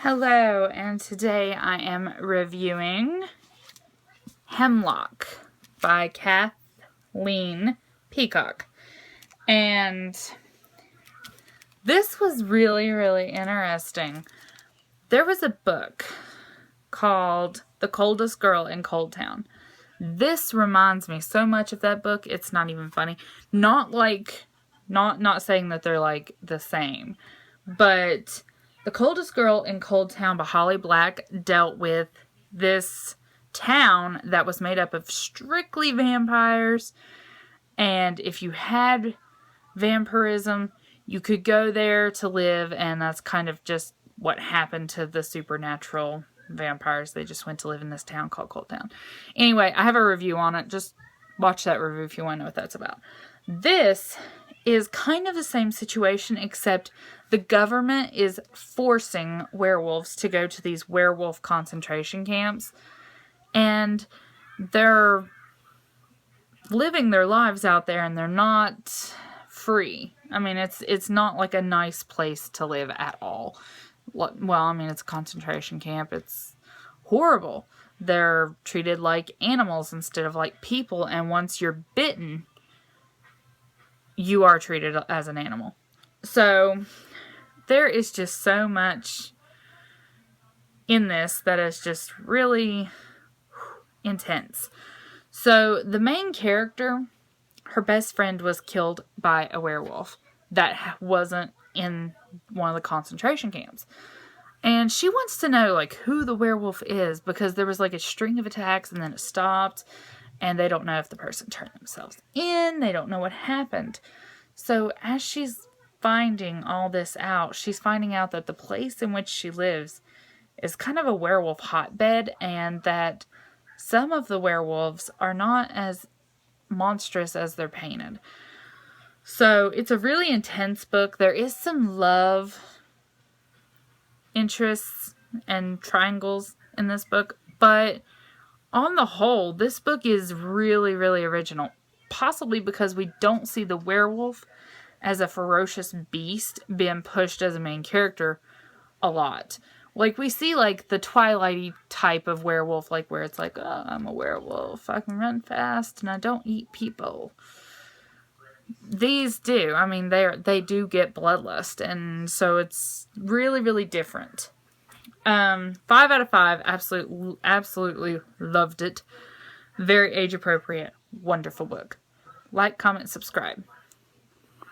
Hello, and today I am reviewing Hemlock by Kathleen Peacock. And this was really interesting. There was a book called The Coldest Girl in Cold Town. This reminds me so much of that book, it's not even funny. Not saying that they're like the same, but The Coldest Girl in Cold Town by Holly Black dealt with this town that was made up of strictly vampires, and if you had vampirism, you could go there to live, and that's kind of just what happened to the supernatural vampires. They just went to live in this town called Cold Town. Anyway, I have a review on it. Just watch that review if you want to know what that's about. This is kind of the same situation, except the government is forcing werewolves to go to these werewolf concentration camps, and they're living their lives out there, and they're not free. I mean, it's not like a nice place to live at all. Well, I mean, it's a concentration camp. It's horrible. They're treated like animals instead of like people, and once you're bitten, you are treated as an animal. So there is just so much in this that is just really intense. So the main character, her best friend was killed by a werewolf that wasn't in one of the concentration camps. And she wants to know like who the werewolf is, because there was like a string of attacks and then it stopped. And they don't know if the person turned themselves in. They don't know what happened. So as she's finding all this out, she's finding out that the place in which she lives is kind of a werewolf hotbed, and that some of the werewolves are not as monstrous as they're painted. So it's a really intense book. There is some love interests and triangles in this book, but on the whole, this book is really original. Possibly because we don't see the werewolf as a ferocious beast being pushed as a main character a lot. Like, we see, like, the Twilight-y type of werewolf, like, where it's like, oh, I'm a werewolf. I can run fast, and I don't eat people. These do. I mean, they do get bloodlust, and so it's really different. 5 out of 5. Absolutely loved it. Very age appropriate. Wonderful book. Like, comment, subscribe.